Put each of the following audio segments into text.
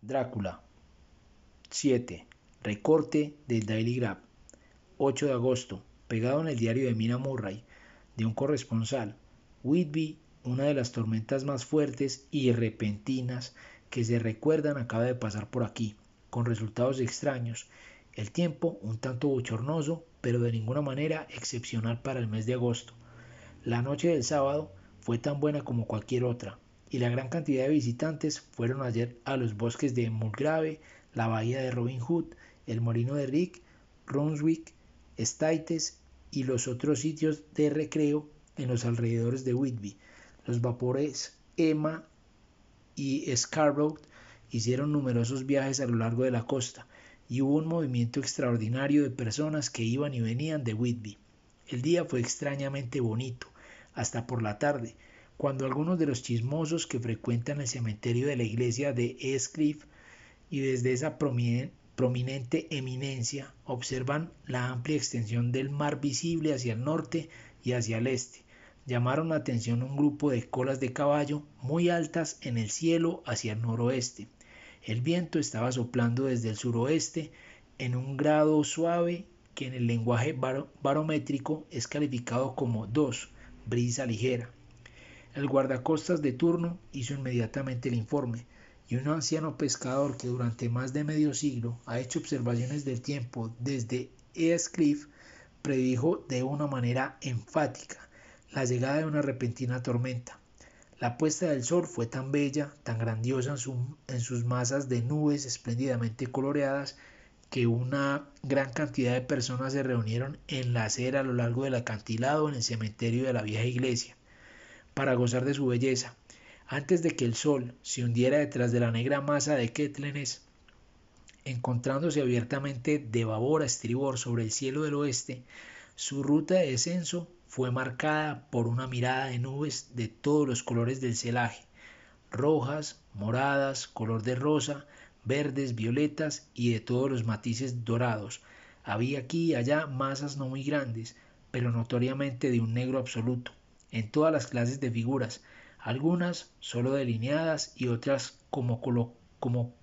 Drácula. 7. Recorte del Daily Graph. 8 de agosto. Pegado en el diario de Mina Murray, de un corresponsal. Whitby, una de las tormentas más fuertes y repentinas que se recuerdan, acaba de pasar por aquí, con resultados extraños. El tiempo un tanto bochornoso, pero de ninguna manera excepcional para el mes de agosto. La noche del sábado fue tan buena como cualquier otra, y la gran cantidad de visitantes fueron ayer a los bosques de Mulgrave, la bahía de Robin Hood, el molino de Rick, Brunswick, Staithes y los otros sitios de recreo en los alrededores de Whitby. Los vapores Emma y Scarborough hicieron numerosos viajes a lo largo de la costa, y hubo un movimiento extraordinario de personas que iban y venían de Whitby. El día fue extrañamente bonito, hasta por la tarde, cuando algunos de los chismosos que frecuentan el cementerio de la iglesia de Eastcliff y desde esa prominente eminencia observan la amplia extensión del mar visible hacia el norte y hacia el este, llamaron la atención un grupo de colas de caballo muy altas en el cielo hacia el noroeste. El viento estaba soplando desde el suroeste en un grado suave que en el lenguaje barométrico es calificado como 2, brisa ligera. El guardacostas de turno hizo inmediatamente el informe, y un anciano pescador que durante más de medio siglo ha hecho observaciones del tiempo desde Eastcliff predijo de una manera enfática la llegada de una repentina tormenta. La puesta del sol fue tan bella, tan grandiosa en sus masas de nubes espléndidamente coloreadas, que una gran cantidad de personas se reunieron en la acera a lo largo del acantilado en el cementerio de la vieja iglesia, para gozar de su belleza. Antes de que el sol se hundiera detrás de la negra masa de Ketlenes, encontrándose abiertamente de babor a estribor sobre el cielo del oeste, su ruta de descenso fue marcada por una mirada de nubes de todos los colores del celaje, rojas, moradas, color de rosa, verdes, violetas y de todos los matices dorados. Había aquí y allá masas no muy grandes, pero notoriamente de un negro absoluto, en todas las clases de figuras, algunas solo delineadas y otras como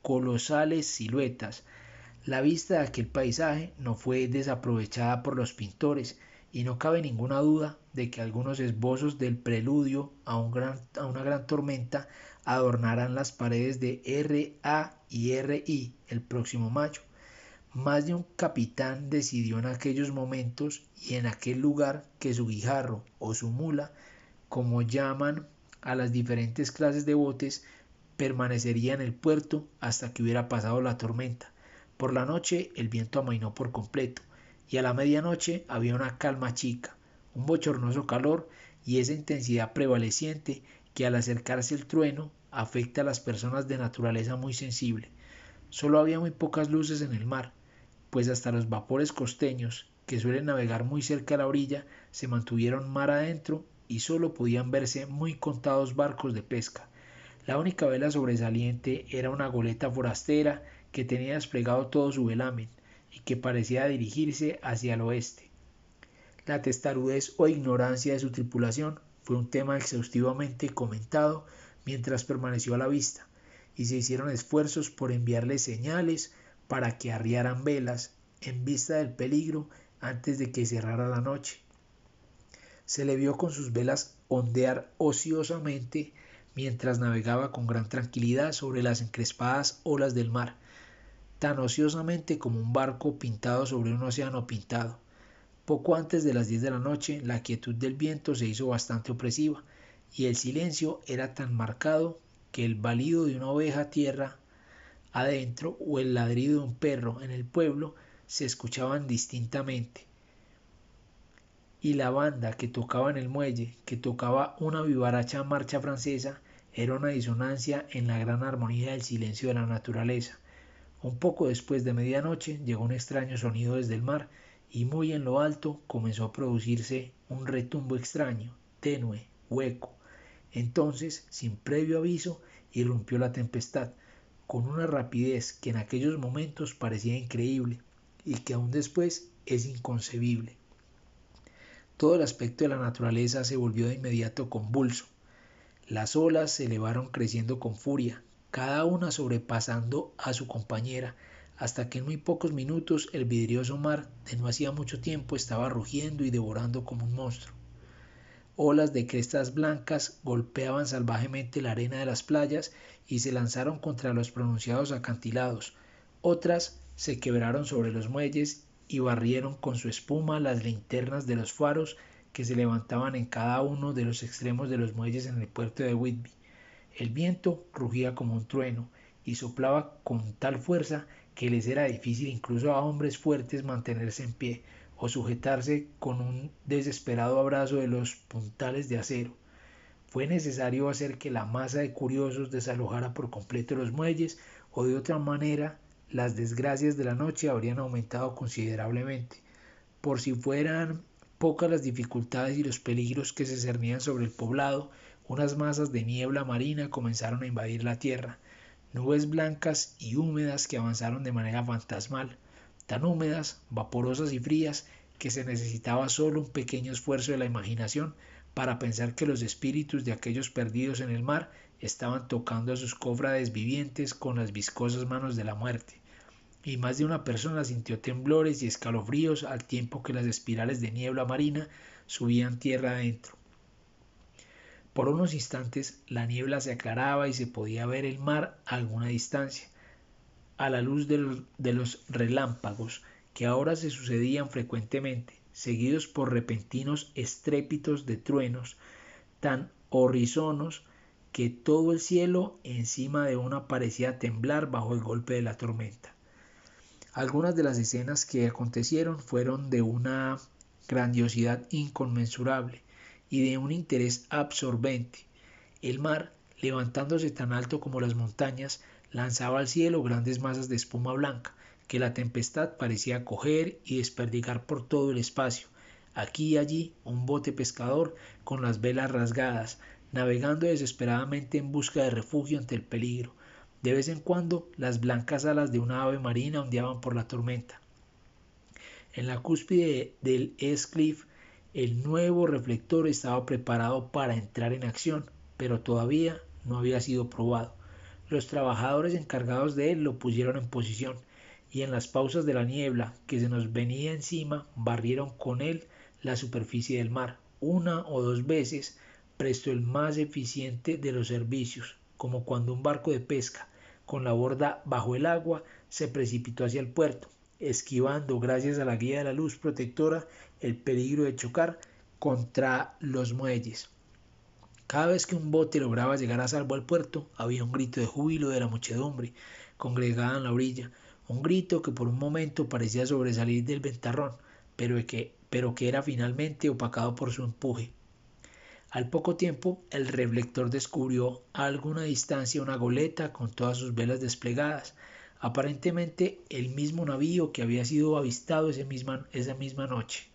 colosales siluetas. La vista de aquel paisaje no fue desaprovechada por los pintores, y no cabe ninguna duda de que algunos esbozos del preludio a una gran tormenta adornarán las paredes de R.A. y R.I. el próximo mayo. Más de un capitán decidió en aquellos momentos y en aquel lugar que su guijarro o su mula, como llaman a las diferentes clases de botes, permanecería en el puerto hasta que hubiera pasado la tormenta. Por la noche el viento amainó por completo, y a la medianoche había una calma chica, un bochornoso calor y esa intensidad prevaleciente que al acercarse el trueno afecta a las personas de naturaleza muy sensible. Solo había muy pocas luces en el mar, pues hasta los vapores costeños, que suelen navegar muy cerca de la orilla, se mantuvieron mar adentro y solo podían verse muy contados barcos de pesca. La única vela sobresaliente era una goleta forastera que tenía desplegado todo su velamen y que parecía dirigirse hacia el oeste. La testarudez o ignorancia de su tripulación fue un tema exhaustivamente comentado mientras permaneció a la vista, y se hicieron esfuerzos por enviarle señales para que arriaran velas en vista del peligro antes de que cerrara la noche. Se le vio con sus velas ondear ociosamente mientras navegaba con gran tranquilidad sobre las encrespadas olas del mar, tan ociosamente como un barco pintado sobre un océano pintado. Poco antes de las 10 de la noche, la quietud del viento se hizo bastante opresiva, y el silencio era tan marcado que el balido de una oveja tierra adentro o el ladrido de un perro en el pueblo se escuchaban distintamente, y la banda que tocaba en el muelle, que tocaba una vivaracha marcha francesa, era una disonancia en la gran armonía del silencio de la naturaleza. Un poco después de medianoche llegó un extraño sonido desde el mar, y muy en lo alto comenzó a producirse un retumbo extraño, tenue, hueco. Entonces, sin previo aviso, irrumpió la tempestad, con una rapidez que en aquellos momentos parecía increíble, y que aún después es inconcebible. Todo el aspecto de la naturaleza se volvió de inmediato convulso. Las olas se elevaron creciendo con furia, cada una sobrepasando a su compañera, hasta que en muy pocos minutos el vidrioso mar de no hacía mucho tiempo estaba rugiendo y devorando como un monstruo. Olas de crestas blancas golpeaban salvajemente la arena de las playas y se lanzaron contra los pronunciados acantilados. Otras se quebraron sobre los muelles y barrieron con su espuma las linternas de los faros que se levantaban en cada uno de los extremos de los muelles en el puerto de Whitby. El viento rugía como un trueno y soplaba con tal fuerza que les era difícil incluso a hombres fuertes mantenerse en pie o sujetarse con un desesperado abrazo de los puntales de acero. Fue necesario hacer que la masa de curiosos desalojara por completo los muelles, o de otra manera las desgracias de la noche habrían aumentado considerablemente. Por si fueran pocas las dificultades y los peligros que se cernían sobre el poblado, unas masas de niebla marina comenzaron a invadir la tierra, nubes blancas y húmedas que avanzaron de manera fantasmal, tan húmedas, vaporosas y frías, que se necesitaba solo un pequeño esfuerzo de la imaginación para pensar que los espíritus de aquellos perdidos en el mar estaban tocando a sus cofrades vivientes con las viscosas manos de la muerte. Y más de una persona sintió temblores y escalofríos al tiempo que las espirales de niebla marina subían tierra adentro. Por unos instantes la niebla se aclaraba y se podía ver el mar a alguna distancia, a la luz de los relámpagos que ahora se sucedían frecuentemente, seguidos por repentinos estrépitos de truenos tan horrisonos que todo el cielo encima de una parecía temblar bajo el golpe de la tormenta. Algunas de las escenas que acontecieron fueron de una grandiosidad inconmensurable y de un interés absorbente. El mar, levantándose tan alto como las montañas, lanzaba al cielo grandes masas de espuma blanca, que la tempestad parecía coger y desperdigar por todo el espacio. Aquí y allí un bote pescador con las velas rasgadas, navegando desesperadamente en busca de refugio ante el peligro. De vez en cuando las blancas alas de una ave marina ondeaban por la tormenta. En la cúspide del East Cliff, el nuevo reflector estaba preparado para entrar en acción, pero todavía no había sido probado. Los trabajadores encargados de él lo pusieron en posición, y en las pausas de la niebla que se nos venía encima barrieron con él la superficie del mar. Una o dos veces prestó el más eficiente de los servicios, como cuando un barco de pesca, con la borda bajo el agua, se precipitó hacia el puerto, esquivando, gracias a la guía de la luz protectora, el peligro de chocar contra los muelles. Cada vez que un bote lograba llegar a salvo al puerto, había un grito de júbilo de la muchedumbre congregada en la orilla, un grito que por un momento parecía sobresalir del ventarrón, pero que era finalmente opacado por su empuje. Al poco tiempo, el reflector descubrió a alguna distancia una goleta con todas sus velas desplegadas, aparentemente el mismo navío que había sido avistado esa misma noche.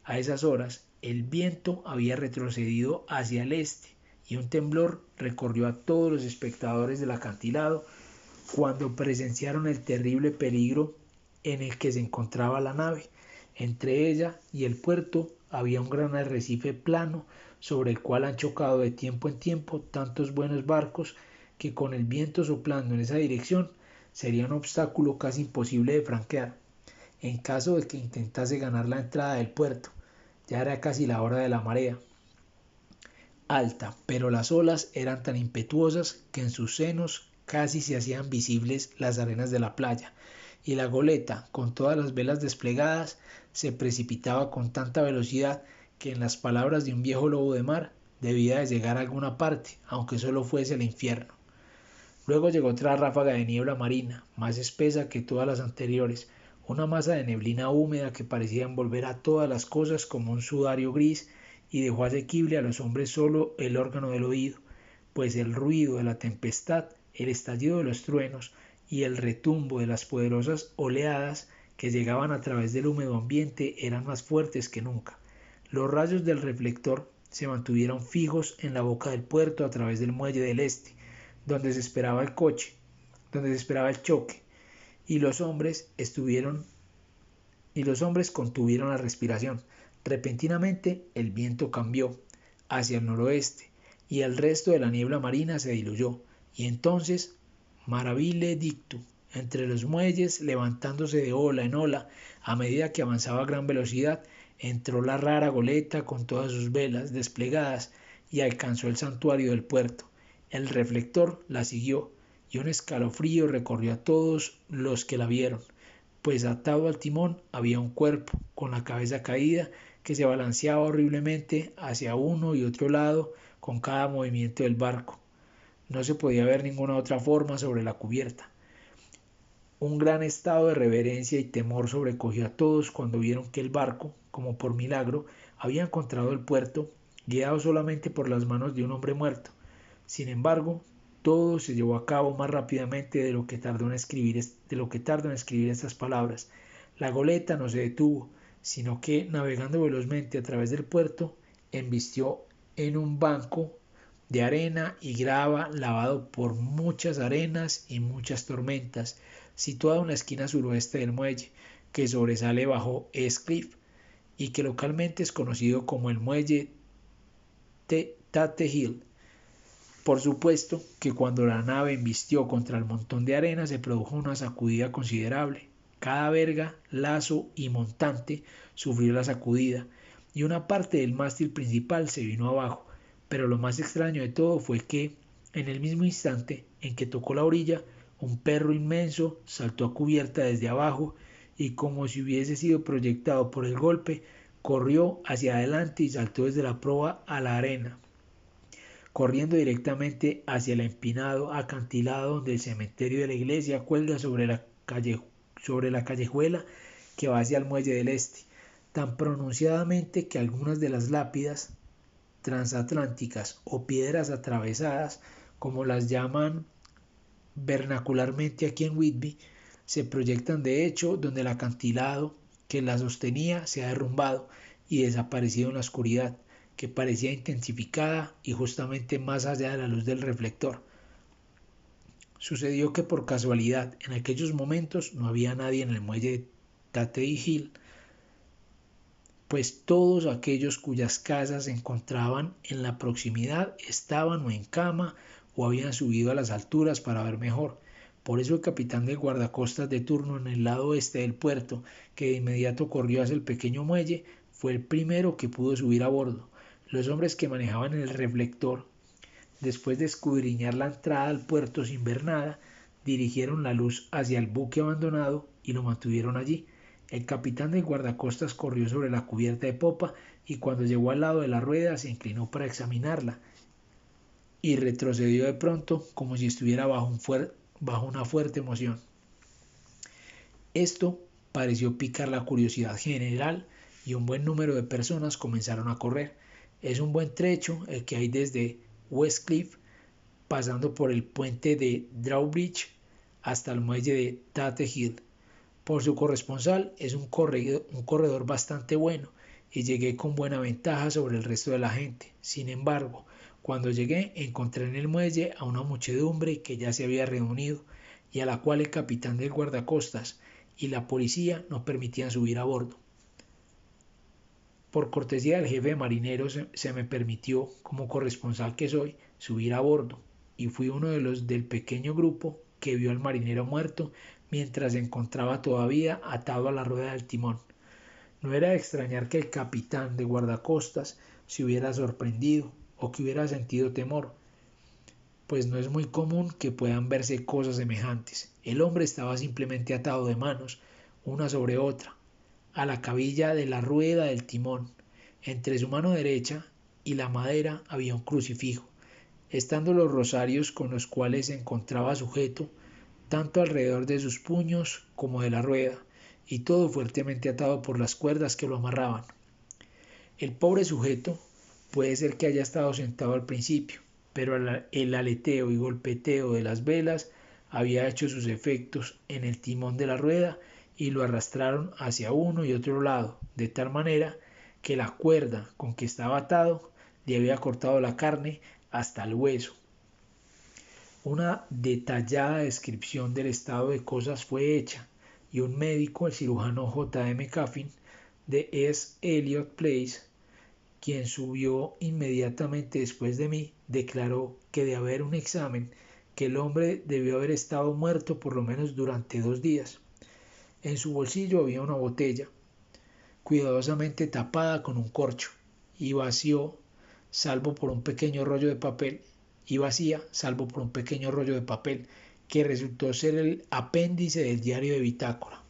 A esas horas, el viento había retrocedido hacia el este y un temblor recorrió a todos los espectadores del acantilado cuando presenciaron el terrible peligro en el que se encontraba la nave. Entre ella y el puerto había un gran arrecife plano sobre el cual han chocado de tiempo en tiempo tantos buenos barcos que con el viento soplando en esa dirección sería un obstáculo casi imposible de franquear en caso de que intentase ganar la entrada del puerto. Ya era casi la hora de la marea alta, pero las olas eran tan impetuosas que en sus senos casi se hacían visibles las arenas de la playa, y la goleta, con todas las velas desplegadas, se precipitaba con tanta velocidad que, en las palabras de un viejo lobo de mar, debía de llegar a alguna parte, aunque solo fuese el infierno. Luego llegó otra ráfaga de niebla marina, más espesa que todas las anteriores, una masa de neblina húmeda que parecía envolver a todas las cosas como un sudario gris y dejó asequible a los hombres solo el órgano del oído, pues el ruido de la tempestad, el estallido de los truenos y el retumbo de las poderosas oleadas que llegaban a través del húmedo ambiente eran más fuertes que nunca. Los rayos del reflector se mantuvieron fijos en la boca del puerto a través del muelle del este, donde se esperaba el choque, y los hombres contuvieron la respiración. Repentinamente el viento cambió hacia el noroeste y el resto de la niebla marina se diluyó, Y entonces, maraville dictu, entre los muelles, levantándose de ola en ola, a medida que avanzaba a gran velocidad, entró la rara goleta con todas sus velas desplegadas y alcanzó el santuario del puerto. El reflector la siguió, y un escalofrío recorrió a todos los que la vieron, pues atado al timón había un cuerpo, con la cabeza caída, que se balanceaba horriblemente hacia uno y otro lado con cada movimiento del barco. No se podía ver ninguna otra forma sobre la cubierta. Un gran estado de reverencia y temor sobrecogió a todos cuando vieron que el barco, como por milagro, había encontrado el puerto, guiado solamente por las manos de un hombre muerto. Sin embargo, todo se llevó a cabo más rápidamente de lo que tardó en escribir estas palabras. La goleta no se detuvo, sino que, navegando velozmente a través del puerto, embistió en un banco de arena y grava lavado por muchas arenas y muchas tormentas, situado en la esquina suroeste del muelle, que sobresale bajo East-Cliff y que localmente es conocido como el muelle Tate Hill. Por supuesto que cuando la nave embistió contra el montón de arena se produjo una sacudida considerable. Cada verga, lazo y montante sufrió la sacudida y una parte del mástil principal se vino abajo, pero lo más extraño de todo fue que, en el mismo instante en que tocó la orilla, un perro inmenso saltó a cubierta desde abajo y, como si hubiese sido proyectado por el golpe, corrió hacia adelante y saltó desde la proa a la arena, corriendo directamente hacia el empinado acantilado donde el cementerio de la iglesia cuelga sobre la callejuela que va hacia el muelle del este, tan pronunciadamente que algunas de las lápidas transatlánticas o piedras atravesadas, como las llaman vernacularmente aquí en Whitby, se proyectan de hecho donde el acantilado que la sostenía se ha derrumbado y desaparecido en la oscuridad, que parecía intensificada y justamente más allá de la luz del reflector. Sucedió que por casualidad en aquellos momentos no había nadie en el muelle de Tate Hill, pues todos aquellos cuyas casas se encontraban en la proximidad estaban o en cama o habían subido a las alturas para ver mejor. Por eso el capitán del guardacostas de turno en el lado oeste del puerto, que de inmediato corrió hacia el pequeño muelle, fue el primero que pudo subir a bordo. Los hombres que manejaban el reflector, después de escudriñar la entrada al puerto sin ver nada, dirigieron la luz hacia el buque abandonado y lo mantuvieron allí. El capitán del guardacostas corrió sobre la cubierta de popa y cuando llegó al lado de la rueda se inclinó para examinarla y retrocedió de pronto como si estuviera bajo una fuerte emoción. Esto pareció picar la curiosidad general y un buen número de personas comenzaron a correr. Es un buen trecho el que hay desde Westcliff, pasando por el puente de Drawbridge hasta el muelle de Tate Hill. Por su corresponsal es un corredor bastante bueno y llegué con buena ventaja sobre el resto de la gente. Sin embargo, cuando llegué encontré en el muelle a una muchedumbre que ya se había reunido y a la cual el capitán del guardacostas y la policía no permitían subir a bordo. Por cortesía del jefe de marineros se me permitió, como corresponsal que soy, subir a bordo, y fui uno de los del pequeño grupo que vio al marinero muerto mientras se encontraba todavía atado a la rueda del timón. No era de extrañar que el capitán de guardacostas se hubiera sorprendido o que hubiera sentido temor, pues no es muy común que puedan verse cosas semejantes. El hombre estaba simplemente atado de manos, una sobre otra, a la cabilla de la rueda del timón. Entre su mano derecha y la madera había un crucifijo, estando los rosarios con los cuales se encontraba sujeto, tanto alrededor de sus puños como de la rueda, y todo fuertemente atado por las cuerdas que lo amarraban. El pobre sujeto puede ser que haya estado sentado al principio, pero el aleteo y golpeteo de las velas había hecho sus efectos en el timón de la rueda y lo arrastraron hacia uno y otro lado, de tal manera que la cuerda con que estaba atado le había cortado la carne hasta el hueso. Una detallada descripción del estado de cosas fue hecha, y un médico, el cirujano J. M. Caffin, de S. Eliot Place, quien subió inmediatamente después de mí, declaró que de haber un examen que el hombre debió haber estado muerto por lo menos durante 2 días. En su bolsillo había una botella, cuidadosamente tapada con un corcho, y vació, salvo por un pequeño rollo de papel, y vacía, salvo por un pequeño rollo de papel, que resultó ser el apéndice del diario de bitácora.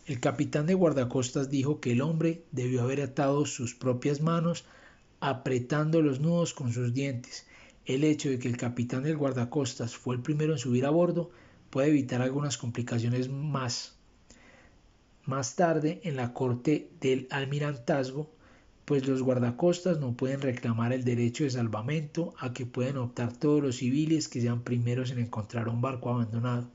El capitán de guardacostas dijo que el hombre debió haber atado sus propias manos apretando los nudos con sus dientes. El hecho de que el capitán del guardacostas fue el primero en subir a bordo puede evitar algunas complicaciones más tarde en la corte del almirantazgo, pues los guardacostas no pueden reclamar el derecho de salvamento a que pueden optar todos los civiles que sean primeros en encontrar un barco abandonado.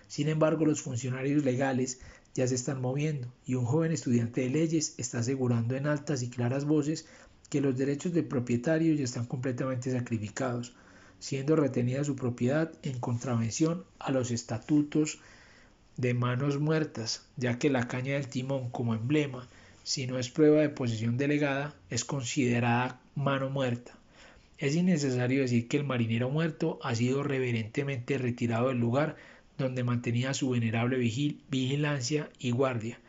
Sin embargo, los funcionarios legales ya se están moviendo y un joven estudiante de leyes está asegurando en altas y claras voces que los derechos del propietario ya están completamente sacrificados, siendo retenida su propiedad en contravención a los estatutos de manos muertas, ya que la caña del timón como emblema, si no es prueba de posesión delegada, es considerada mano muerta. Es innecesario decir que el marinero muerto ha sido reverentemente retirado del lugar donde mantenía su venerable vigilancia y guardia,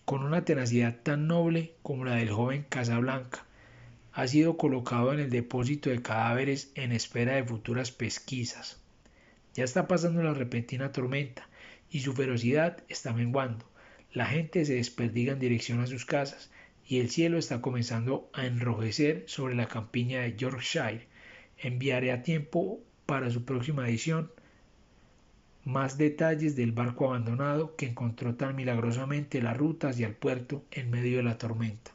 con una tenacidad tan noble como la del joven Casablanca. Ha sido colocado en el depósito de cadáveres en espera de futuras pesquisas. Ya está pasando la repentina tormenta y su ferocidad está menguando. La gente se desperdiga en dirección a sus casas y el cielo está comenzando a enrojecer sobre la campiña de Yorkshire. Enviaré a tiempo para su próxima edición más detalles del barco abandonado que encontró tan milagrosamente la ruta hacia el puerto en medio de la tormenta.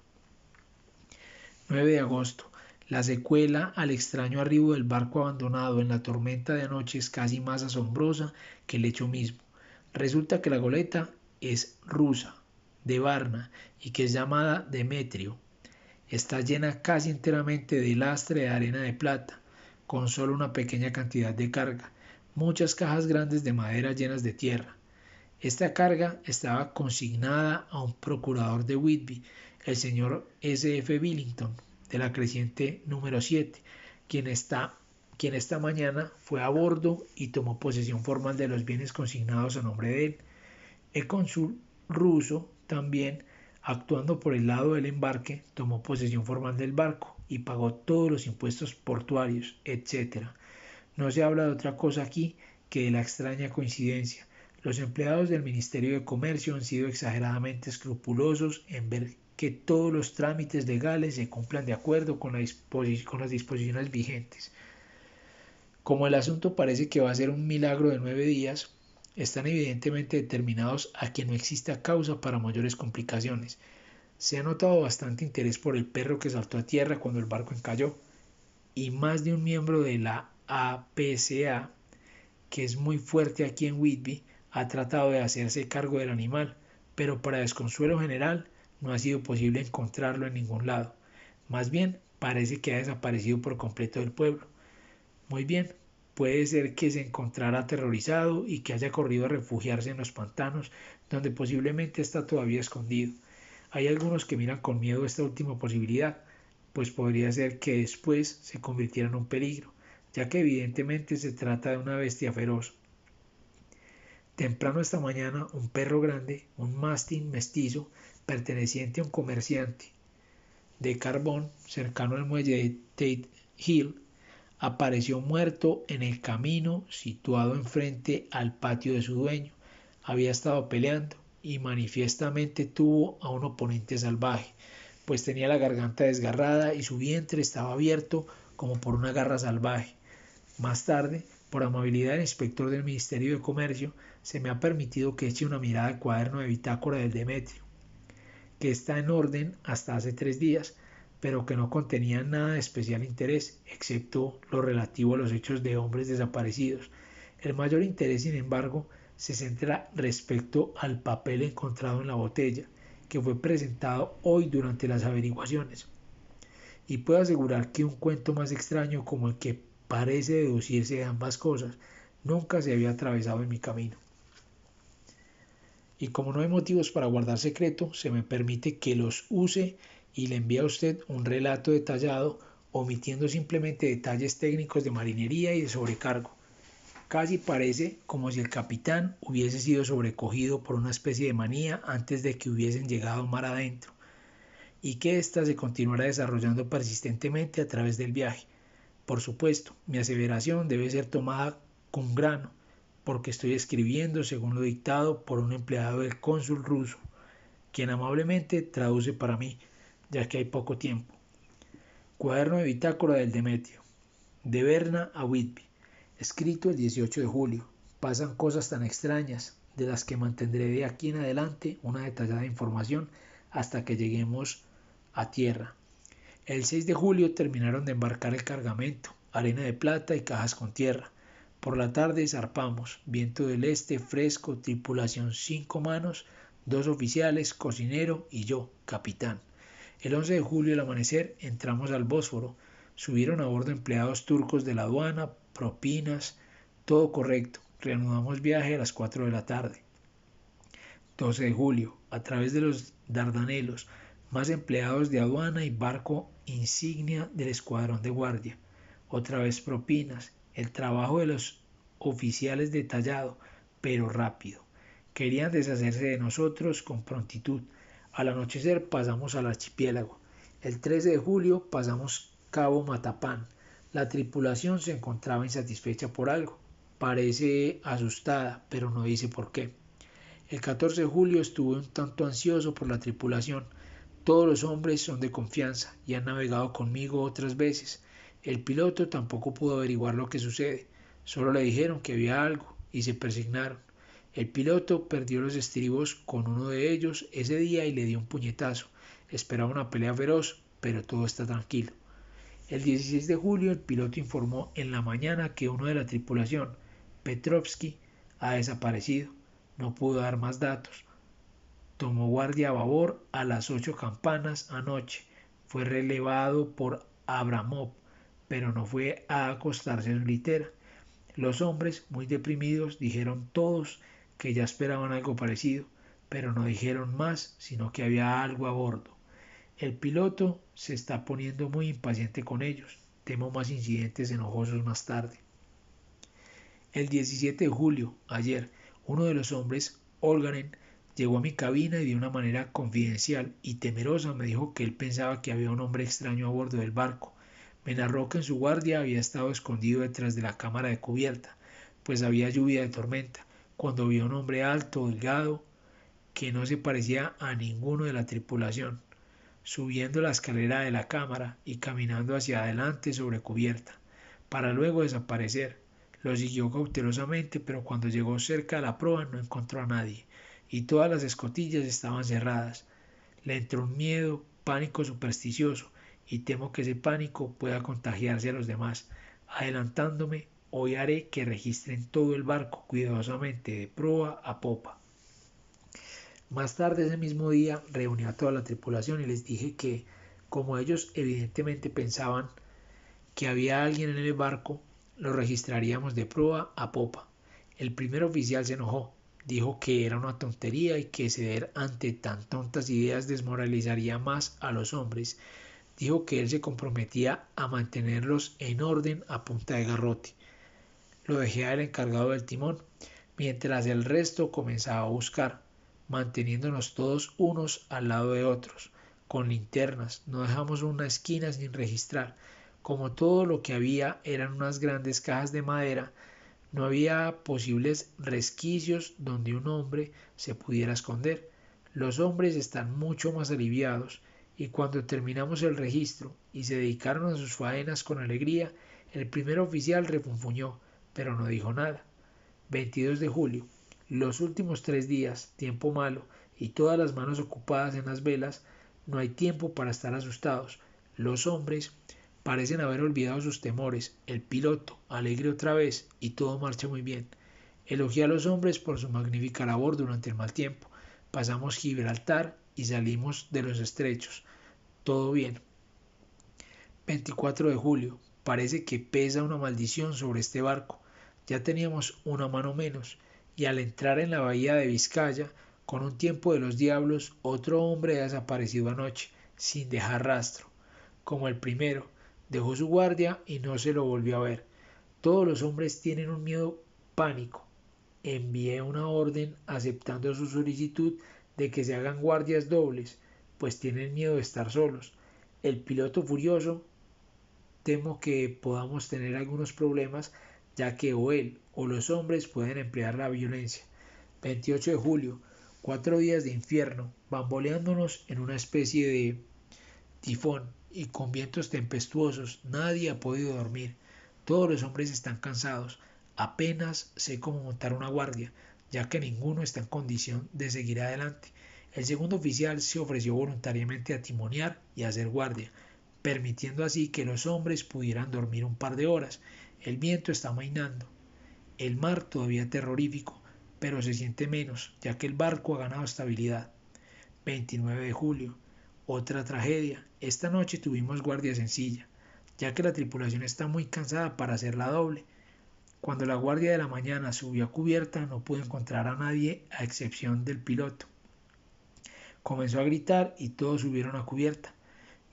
9 de agosto. La secuela al extraño arribo del barco abandonado en la tormenta de anoche es casi más asombrosa que el hecho mismo. Resulta que la goleta es rusa, de Varna, y que es llamada Demetrio. Está llena casi enteramente de lastre de arena de plata, con solo una pequeña cantidad de carga, muchas cajas grandes de madera llenas de tierra. Esta carga estaba consignada a un procurador de Whitby, el señor S. F. Billington, de la creciente número 7, quien esta mañana fue a bordo y tomó posesión formal de los bienes consignados a nombre de él. El cónsul ruso también, actuando por el lado del embarque, tomó posesión formal del barco y pagó todos los impuestos portuarios, etc. No se habla de otra cosa aquí que de la extraña coincidencia. Los empleados del Ministerio de Comercio han sido exageradamente escrupulosos en ver que todos los trámites legales se cumplan de acuerdo con las disposiciones vigentes. Como el asunto parece que va a ser un milagro de 9 días, están evidentemente determinados a que no exista causa para mayores complicaciones. Se ha notado bastante interés por el perro que saltó a tierra cuando el barco encalló, y más de un miembro de la APCA, que es muy fuerte aquí en Whitby, ha tratado de hacerse cargo del animal, pero para desconsuelo general no ha sido posible encontrarlo en ningún lado. Más bien, parece que ha desaparecido por completo del pueblo. Muy bien, puede ser que se encontrara aterrorizado y que haya corrido a refugiarse en los pantanos, donde posiblemente está todavía escondido. Hay algunos que miran con miedo esta última posibilidad, pues podría ser que después se convirtiera en un peligro, ya que evidentemente se trata de una bestia feroz. Temprano esta mañana, un perro grande, un mastín mestizo, perteneciente a un comerciante de carbón cercano al muelle de Tate Hill, apareció muerto en el camino situado enfrente al patio de su dueño. Había estado peleando y manifiestamente tuvo a un oponente salvaje, pues tenía la garganta desgarrada y su vientre estaba abierto como por una garra salvaje. Más tarde, por amabilidad del inspector del Ministerio de Comercio, se me ha permitido que eche una mirada al cuaderno de bitácora del Demetrio, que está en orden hasta hace 3 días, pero que no contenía nada de especial interés, excepto lo relativo a los hechos de hombres desaparecidos. El mayor interés, sin embargo, se centra respecto al papel encontrado en la botella, que fue presentado hoy durante las averiguaciones. Y puedo asegurar que un cuento más extraño como el que parece deducirse de ambas cosas nunca se había atravesado en mi camino. Y como no hay motivos para guardar secreto, se me permite que los use y le envíe a usted un relato detallado omitiendo simplemente detalles técnicos de marinería y de sobrecargo. Casi parece como si el capitán hubiese sido sobrecogido por una especie de manía antes de que hubiesen llegado mar adentro, y que ésta se continuara desarrollando persistentemente a través del viaje. Por supuesto, mi aseveración debe ser tomada con grano, porque estoy escribiendo según lo dictado por un empleado del cónsul ruso, quien amablemente traduce para mí, ya que hay poco tiempo. Cuaderno de bitácora del Demetrio. De Berna a Whitby. Escrito el 18 de julio. Pasan cosas tan extrañas, de las que mantendré de aquí en adelante una detallada información hasta que lleguemos a tierra. El 6 de julio terminaron de embarcar el cargamento, arena de plata y cajas con tierra. Por la tarde zarpamos, viento del este fresco, tripulación 5 manos, 2 oficiales, cocinero y yo, capitán. El 11 de julio al amanecer entramos al Bósforo, subieron a bordo empleados turcos de la aduana, propinas, todo correcto. Reanudamos viaje a las 4 de la tarde. 12 de julio, a través de los Dardanelos, más empleados de aduana y barco insignia del escuadrón de guardia. Otra vez propinas, el trabajo de los oficiales detallado, pero rápido. Querían deshacerse de nosotros con prontitud. Al anochecer pasamos al archipiélago. El 13 de julio pasamos Cabo Matapán. La tripulación se encontraba insatisfecha por algo. Parece asustada, pero no dice por qué. El 14 de julio estuve un tanto ansioso por la tripulación. Todos los hombres son de confianza y han navegado conmigo otras veces. El piloto tampoco pudo averiguar lo que sucede. Solo le dijeron que había algo y se persignaron. El piloto perdió los estribos con uno de ellos ese día y le dio un puñetazo. Esperaba una pelea feroz, pero todo está tranquilo. El 16 de julio el piloto informó en la mañana que uno de la tripulación, Petrovsky, ha desaparecido. No pudo dar más datos. Tomó guardia a babor a las 8 campanas anoche. Fue relevado por Abramov, pero no fue a acostarse en su litera. Los hombres, muy deprimidos, dijeron todos que ya esperaban algo parecido, pero no dijeron más, sino que había algo a bordo. El piloto se está poniendo muy impaciente con ellos. Temo más incidentes enojosos más tarde. El 17 de julio, ayer, uno de los hombres, Olganen, llegó a mi cabina y de una manera confidencial y temerosa me dijo que él pensaba que había un hombre extraño a bordo del barco. Me narró que en su guardia había estado escondido detrás de la cámara de cubierta, pues había lluvia de tormenta, cuando vio a un hombre alto, delgado, que no se parecía a ninguno de la tripulación, subiendo la escalera de la cámara y caminando hacia adelante sobre cubierta, para luego desaparecer. Lo siguió cautelosamente, pero cuando llegó cerca de la proa no encontró a nadie, y todas las escotillas estaban cerradas. Le entró un miedo, pánico supersticioso, y temo que ese pánico pueda contagiarse a los demás. Adelantándome, hoy haré que registren todo el barco cuidadosamente de proa a popa. Más tarde ese mismo día reuní a toda la tripulación y les dije que, como ellos evidentemente pensaban que había alguien en el barco, lo registraríamos de proa a popa. El primer oficial se enojó, dijo que era una tontería y que ceder ante tan tontas ideas desmoralizaría más a los hombres. Dijo que él se comprometía a mantenerlos en orden a punta de garrote. Lo dejé al encargado del timón, mientras el resto comenzaba a buscar, manteniéndonos todos unos al lado de otros, con linternas. No dejamos una esquina sin registrar. Como todo lo que había eran unas grandes cajas de madera, no había posibles resquicios donde un hombre se pudiera esconder. Los hombres están mucho más aliviados, y cuando terminamos el registro y se dedicaron a sus faenas con alegría, el primer oficial refunfuñó, pero no dijo nada. 22 de julio. Los últimos 3 días, tiempo malo, y todas las manos ocupadas en las velas, no hay tiempo para estar asustados. Los hombres parecen haber olvidado sus temores. El piloto, alegre otra vez, y todo marcha muy bien. Elogié a los hombres por su magnífica labor durante el mal tiempo. Pasamos Gibraltar y salimos de los estrechos. Todo bien. 24 de julio. Parece que pesa una maldición sobre este barco. Ya teníamos una mano menos, y al entrar en la bahía de Vizcaya, con un tiempo de los diablos, otro hombre ha desaparecido anoche, sin dejar rastro, como el primero. Dejó su guardia y no se lo volvió a ver. Todos los hombres tienen un miedo pánico. Envié una orden aceptando su solicitud de que se hagan guardias dobles, pues tienen miedo de estar solos. El piloto furioso, temo que podamos tener algunos problemas, ya que o él o los hombres pueden emplear la violencia. 28 de julio, 4 días de infierno, bamboleándonos en una especie de tifón y con vientos tempestuosos. Nadie ha podido dormir. Todos los hombres están cansados. Apenas sé cómo montar una guardia, ya que ninguno está en condición de seguir adelante. El segundo oficial se ofreció voluntariamente a timonear y a hacer guardia, permitiendo así que los hombres pudieran dormir un par de horas. El viento está amainando. El mar todavía terrorífico, pero se siente menos, ya que el barco ha ganado estabilidad. 29 de julio. Otra tragedia. Esta noche tuvimos guardia sencilla, ya que la tripulación está muy cansada para hacerla doble. Cuando la guardia de la mañana subió a cubierta no pudo encontrar a nadie a excepción del piloto. Comenzó a gritar y todos subieron a cubierta.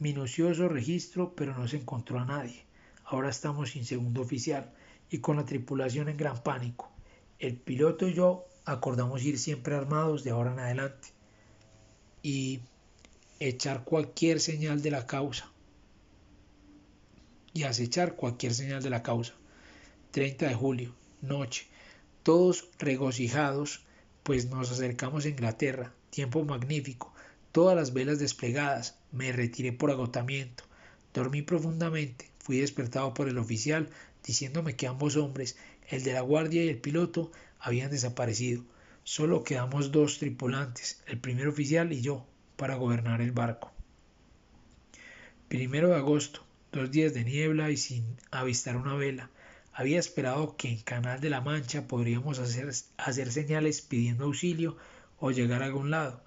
Minucioso registro, pero no se encontró a nadie. Ahora estamos sin segundo oficial y con la tripulación en gran pánico. El piloto y yo acordamos ir siempre armados de ahora en adelante y echar cualquier señal de la causa y acechar cualquier señal de la causa. 30 de julio, noche. Todos regocijados, pues nos acercamos a Inglaterra. Tiempo magnífico. Todas las velas desplegadas. Me retiré por agotamiento. Dormí profundamente. Fui despertado por el oficial diciéndome que ambos hombres, el de la guardia y el piloto, habían desaparecido. Solo quedamos 2 tripulantes, el primer oficial y yo, para gobernar el barco. 1 de agosto, 2 días de niebla y sin avistar una vela. Había esperado que en Canal de la Mancha podríamos hacer señales pidiendo auxilio o llegar a algún lado,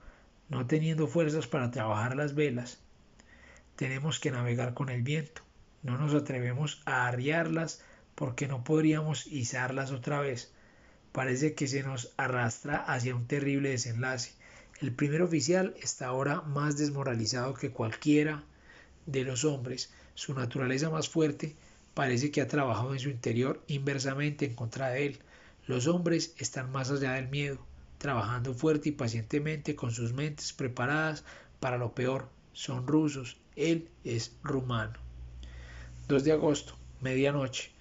no teniendo fuerzas para trabajar las velas. Tenemos que navegar con el viento. No nos atrevemos a arriarlas porque no podríamos izarlas otra vez. Parece que se nos arrastra hacia un terrible desenlace. El primer oficial está ahora más desmoralizado que cualquiera de los hombres. Su naturaleza más fuerte parece que ha trabajado en su interior inversamente en contra de él. Los hombres están más allá del miedo, trabajando fuerte y pacientemente con sus mentes preparadas para lo peor. Son rusos, él es rumano. 2 de agosto, medianoche.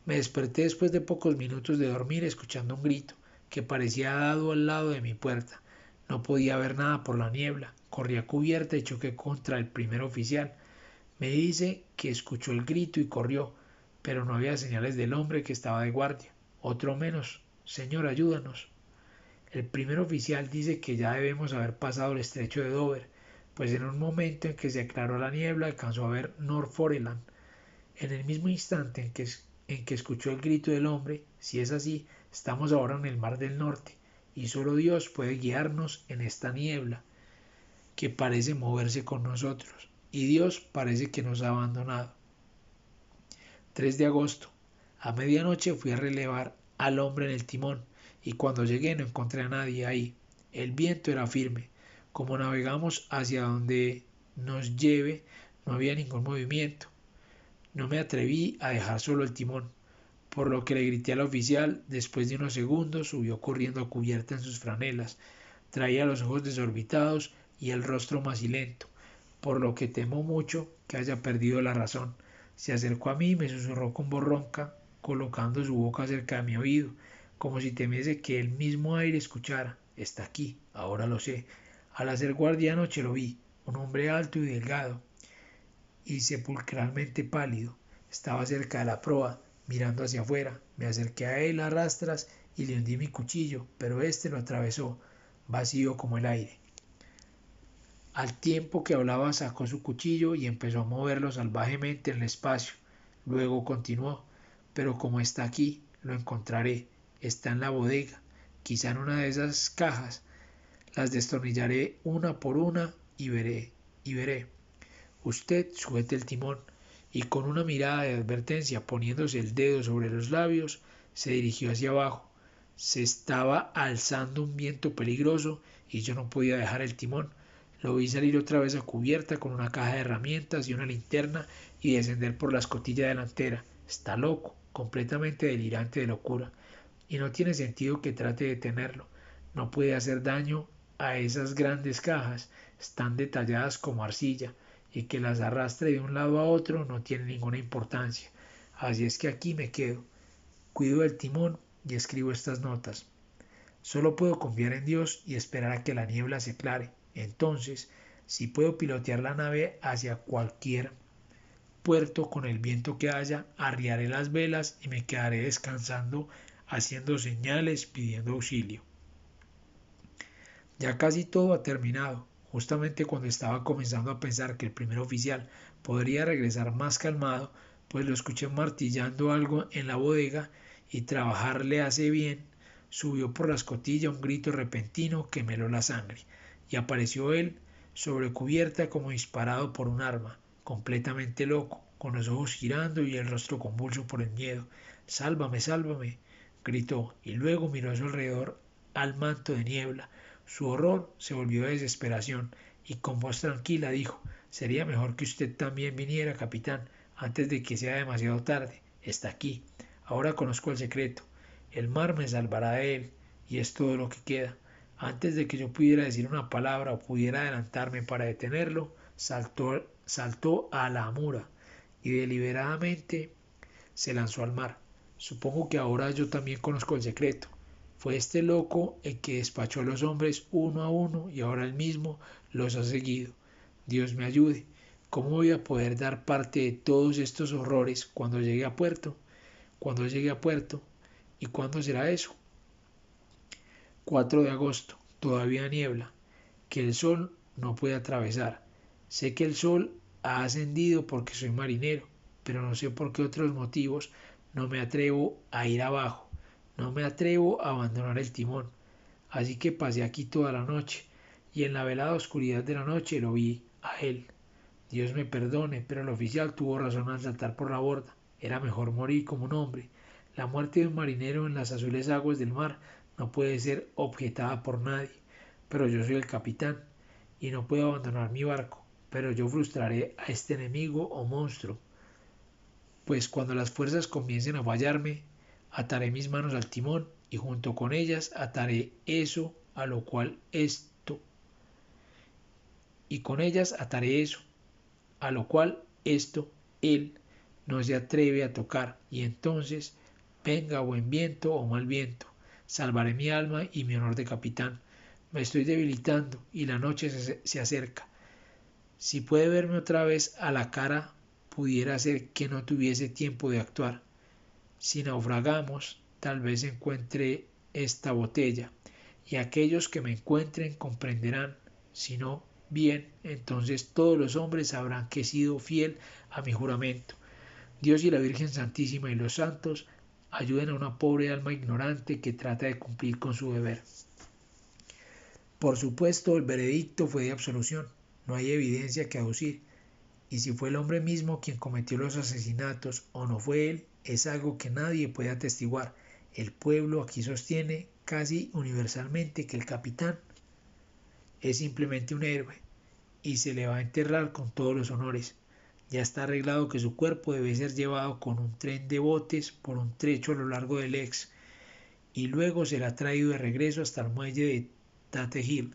Me desperté después de pocos minutos de dormir escuchando un grito que parecía dado al lado de mi puerta. No podía ver nada por la niebla. Corrí a cubierta y choqué contra el primer oficial. Me dice que escuchó el grito y corrió, pero no había señales del hombre que estaba de guardia. Otro menos. Señor, ayúdanos. El primer oficial dice que ya debemos haber pasado el estrecho de Dover, pues en un momento en que se aclaró la niebla alcanzó a ver Northumberland. En el mismo instante en que escuchó el grito del hombre, si es así, estamos ahora en el mar del norte, y solo Dios puede guiarnos en esta niebla que parece moverse con nosotros, y Dios parece que nos ha abandonado. 3 de agosto. A medianoche fui a relevar al hombre en el timón, y cuando llegué no encontré a nadie ahí. El viento era firme. Como navegamos hacia donde nos lleve, no había ningún movimiento. No me atreví a dejar solo el timón, por lo que le grité al oficial. Después de unos segundos subió corriendo a cubierta en sus franelas. Traía los ojos desorbitados y el rostro macilento, por lo que temo mucho que haya perdido la razón. Se acercó a mí y me susurró con voz ronca, colocando su boca cerca de mi oído, como si temiese que el mismo aire escuchara. Está aquí, ahora lo sé. Al hacer guardia anoche lo vi, un hombre alto y delgado, y sepulcralmente pálido. Estaba cerca de la proa, mirando hacia afuera. Me acerqué a él a rastras y le hundí mi cuchillo, pero éste lo atravesó, vacío como el aire. Al tiempo que hablaba sacó su cuchillo y empezó a moverlo salvajemente en el espacio. Luego continuó, pero como está aquí, lo encontraré. Está en la bodega, quizá en una de esas cajas. Las destornillaré una por una y veré. Usted sujete el timón. Y con una mirada de advertencia, poniéndose el dedo sobre los labios, se dirigió hacia abajo. Se estaba alzando un viento peligroso y yo no podía dejar el timón. Lo vi salir otra vez a cubierta con una caja de herramientas y una linterna y descender por la escotilla delantera. Está loco, completamente delirante de locura, y no tiene sentido que trate de detenerlo. No puede hacer daño a esas grandes cajas, están detalladas como arcilla, y que las arrastre de un lado a otro no tiene ninguna importancia. Así es que aquí me quedo, cuido del timón y escribo estas notas. Solo puedo confiar en Dios y esperar a que la niebla se aclare. Entonces, si puedo pilotear la nave hacia cualquier puerto con el viento que haya, arriaré las velas y me quedaré descansando, haciendo señales, pidiendo auxilio. Ya casi todo ha terminado. Justamente cuando estaba comenzando a pensar que el primer oficial podría regresar más calmado, pues lo escuché martillando algo en la bodega y trabajar le hace bien, subió por la escotilla un grito repentino que me heló la sangre, y apareció él sobre cubierta como disparado por un arma, completamente loco, con los ojos girando y el rostro convulso por el miedo. «Sálvame, sálvame», gritó, y luego miró a su alrededor al manto de niebla. Su horror se volvió desesperación, y con voz tranquila dijo: «Sería mejor que usted también viniera, capitán, antes de que sea demasiado tarde. Está aquí. Ahora conozco el secreto. El mar me salvará de él, y es todo lo que queda». Antes de que yo pudiera decir una palabra o pudiera adelantarme para detenerlo, saltó a la amura y deliberadamente se lanzó al mar. Supongo que ahora yo también conozco el secreto. Fue este loco el que despachó a los hombres uno a uno y ahora él mismo los ha seguido. Dios me ayude. ¿Cómo voy a poder dar parte de todos estos horrores cuando llegue a puerto? Cuando llegue a puerto. ¿Y cuándo será eso? 4 de agosto. Todavía niebla, que el sol no puede atravesar. Sé que el sol ha ascendido porque soy marinero, pero no sé por qué otros motivos no me atrevo a ir abajo, no me atrevo a abandonar el timón. Así que pasé aquí toda la noche, y en la velada oscuridad de la noche lo vi a él. Dios me perdone, pero el oficial tuvo razón al saltar por la borda. Era mejor morir como un hombre. La muerte de un marinero en las azules aguas del mar no puede ser objetada por nadie. Pero yo soy el capitán, y no puedo abandonar mi barco. Pero yo frustraré a este enemigo o monstruo, pues cuando las fuerzas comiencen a fallarme, ataré mis manos al timón y junto con ellas ataré eso a lo cual esto, y con ellas ataré eso, a lo cual esto él no se atreve a tocar, y entonces, venga buen viento o mal viento, salvaré mi alma y mi honor de capitán. Me estoy debilitando y la noche se acerca. Si puede verme otra vez a la cara, pudiera ser que no tuviese tiempo de actuar. Si naufragamos, tal vez encuentre esta botella, y aquellos que me encuentren comprenderán. Si no, bien, entonces todos los hombres sabrán que he sido fiel a mi juramento. Dios y la Virgen Santísima y los santos ayuden a una pobre alma ignorante que trata de cumplir con su deber. Por supuesto, el veredicto fue de absolución. No hay evidencia que aducir. Y si fue el hombre mismo quien cometió los asesinatos o no fue él, es algo que nadie puede atestiguar. El pueblo aquí sostiene casi universalmente que el capitán es simplemente un héroe y se le va a enterrar con todos los honores. Ya está arreglado que su cuerpo debe ser llevado con un tren de botes por un trecho a lo largo del Ex y luego será traído de regreso hasta el muelle de Tate Hill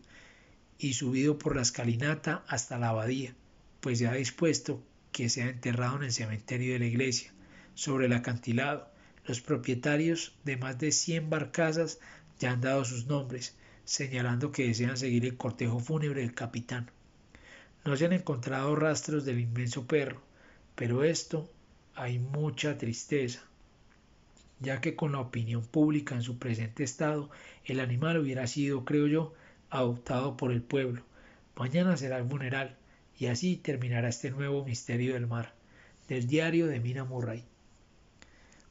y subido por la escalinata hasta la abadía, pues ya ha dispuesto que sea enterrado en el cementerio de la iglesia, sobre el acantilado. Los propietarios de más de 100 barcazas ya han dado sus nombres, señalando que desean seguir el cortejo fúnebre del capitán. No se han encontrado rastros del inmenso perro, pero esto hay mucha tristeza, ya que con la opinión pública en su presente estado, el animal hubiera sido, creo yo, adoptado por el pueblo. Mañana será el funeral, y así terminará este nuevo misterio del mar. Del diario de Mina Murray.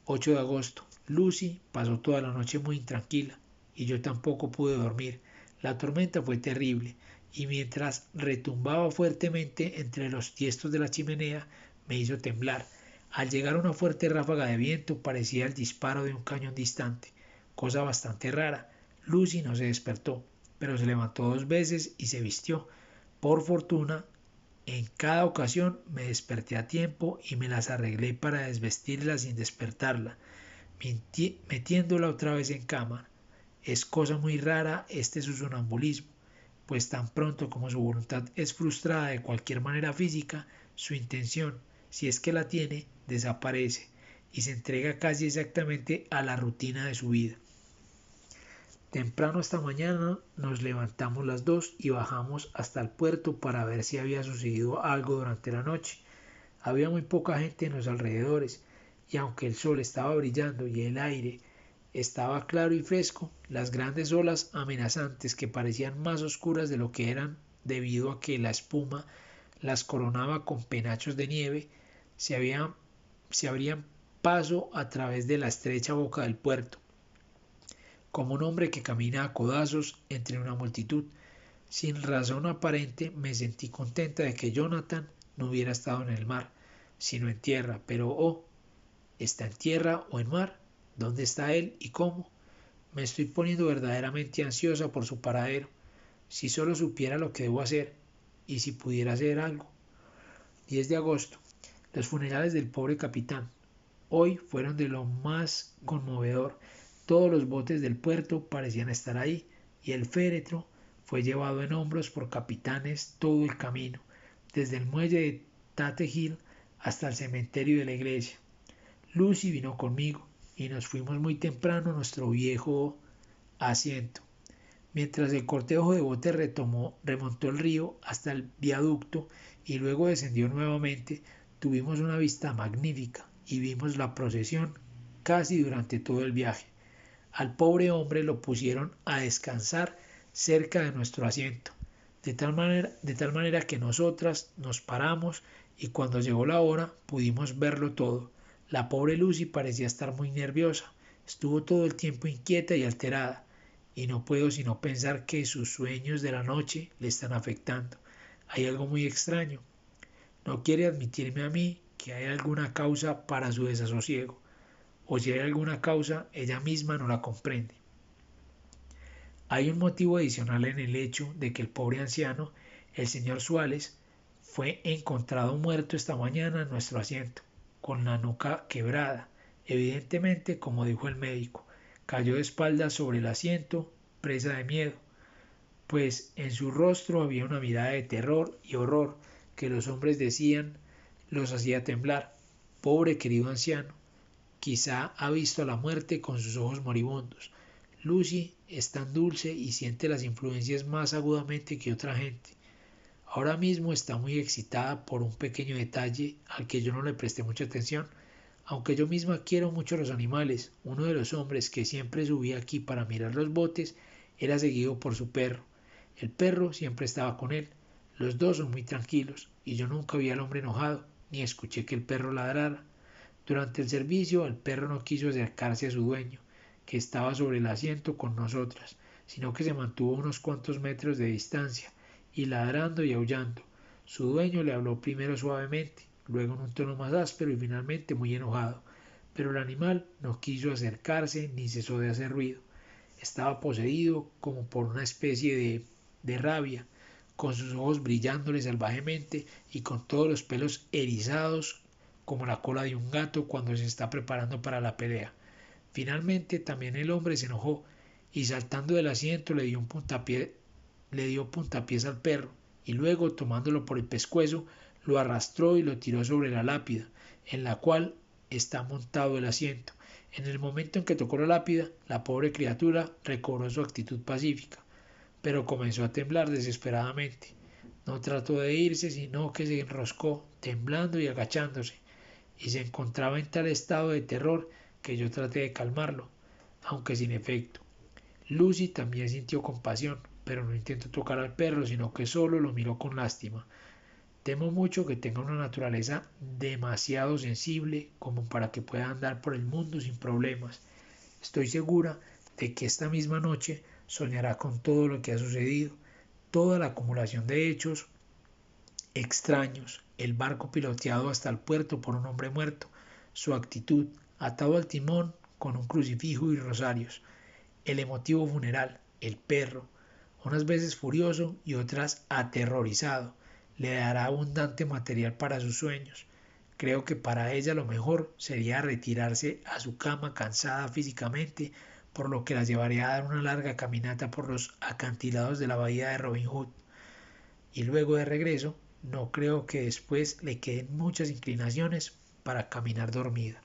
8 de agosto. Lucy pasó toda la noche muy intranquila, y yo tampoco pude dormir. La tormenta fue terrible, y mientras retumbaba fuertemente entre los tiestos de la chimenea, me hizo temblar. Al llegar una fuerte ráfaga de viento parecía el disparo de un cañón distante, cosa bastante rara. Lucy no se despertó, pero se levantó 2 veces y se vistió. Por fortuna, En cada ocasión me desperté a tiempo y me las arreglé para desvestirla sin despertarla, metiéndola otra vez en cama. Es cosa muy rara este su sonambulismo, pues tan pronto como su voluntad es frustrada de cualquier manera física, su intención, si es que la tiene, desaparece y se entrega casi exactamente a la rutina de su vida. Temprano esta mañana nos levantamos las dos y bajamos hasta el puerto para ver si había sucedido algo durante la noche. Había muy poca gente en los alrededores y aunque el sol estaba brillando y el aire estaba claro y fresco, las grandes olas amenazantes que parecían más oscuras de lo que eran debido a que la espuma las coronaba con penachos de nieve, se abrían paso a través de la estrecha boca del puerto, como un hombre que camina a codazos entre una multitud. Sin razón aparente me sentí contenta de que Jonathan no hubiera estado en el mar, sino en tierra, pero ¿está en tierra o en mar? ¿Dónde está él y cómo? Me estoy poniendo verdaderamente ansiosa por su paradero. Si solo supiera lo que debo hacer, y si pudiera hacer algo. 10 de agosto. Los funerales del pobre capitán. Hoy fueron de lo más conmovedor. Todos los botes del puerto parecían estar ahí, y el féretro fue llevado en hombros por capitanes todo el camino, desde el muelle de Tate Hill hasta el cementerio de la iglesia. Lucy vino conmigo y nos fuimos muy temprano a nuestro viejo asiento. Mientras el cortejo de botes remontó el río hasta el viaducto y luego descendió nuevamente, tuvimos una vista magnífica y vimos la procesión casi durante todo el viaje. Al pobre hombre lo pusieron a descansar cerca de nuestro asiento, de tal manera que nosotras nos paramos y cuando llegó la hora pudimos verlo todo. La pobre Lucy parecía estar muy nerviosa, estuvo todo el tiempo inquieta y alterada, y no puedo sino pensar que sus sueños de la noche le están afectando. Hay algo muy extraño. No quiere admitirme a mí que hay alguna causa para su desasosiego, o si hay alguna causa, ella misma no la comprende. Hay un motivo adicional en el hecho de que el pobre anciano, el señor Suárez, fue encontrado muerto esta mañana en nuestro asiento, con la nuca quebrada. Evidentemente, como dijo el médico, cayó de espaldas sobre el asiento, presa de miedo, pues en su rostro había una mirada de terror y horror que los hombres decían los hacía temblar. Pobre querido anciano, quizá ha visto la muerte con sus ojos moribundos. Lucy es tan dulce y siente las influencias más agudamente que otra gente. Ahora mismo está muy excitada por un pequeño detalle al que yo no le presté mucha atención. Aunque yo misma quiero mucho los animales, uno de los hombres que siempre subía aquí para mirar los botes era seguido por su perro. El perro siempre estaba con él. Los dos son muy tranquilos, y yo nunca vi al hombre enojado, ni escuché que el perro ladrara. Durante el servicio el perro no quiso acercarse a su dueño, que estaba sobre el asiento con nosotras, sino que se mantuvo a unos cuantos metros de distancia, y ladrando y aullando. Su dueño le habló primero suavemente, luego en un tono más áspero y finalmente muy enojado, pero el animal no quiso acercarse ni cesó de hacer ruido. Estaba poseído como por una especie de rabia, con sus ojos brillándole salvajemente y con todos los pelos erizados como la cola de un gato cuando se está preparando para la pelea. Finalmente también el hombre se enojó y saltando del asiento le dio puntapiés al perro y luego tomándolo por el pescuezo lo arrastró y lo tiró sobre la lápida en la cual está montado el asiento. En el momento en que tocó la lápida, la pobre criatura recobró su actitud pacífica, pero comenzó a temblar desesperadamente. No trató de irse, sino que se enroscó, temblando y agachándose, y se encontraba en tal estado de terror que yo traté de calmarlo, aunque sin efecto. Lucy también sintió compasión, pero no intentó tocar al perro, sino que solo lo miró con lástima. Temo mucho que tenga una naturaleza demasiado sensible como para que pueda andar por el mundo sin problemas. Estoy segura de que esta misma noche soñará con todo lo que ha sucedido, toda la acumulación de hechos extraños, el barco piloteado hasta el puerto por un hombre muerto, su actitud, atado al timón con un crucifijo y rosarios, el emotivo funeral, el perro, unas veces furioso y otras aterrorizado, le dará abundante material para sus sueños. Creo que para ella lo mejor sería retirarse a su cama cansada físicamente, por lo que la llevaría a dar una larga caminata por los acantilados de la bahía de Robin Hood. Y luego de regreso, no creo que después le queden muchas inclinaciones para caminar dormida.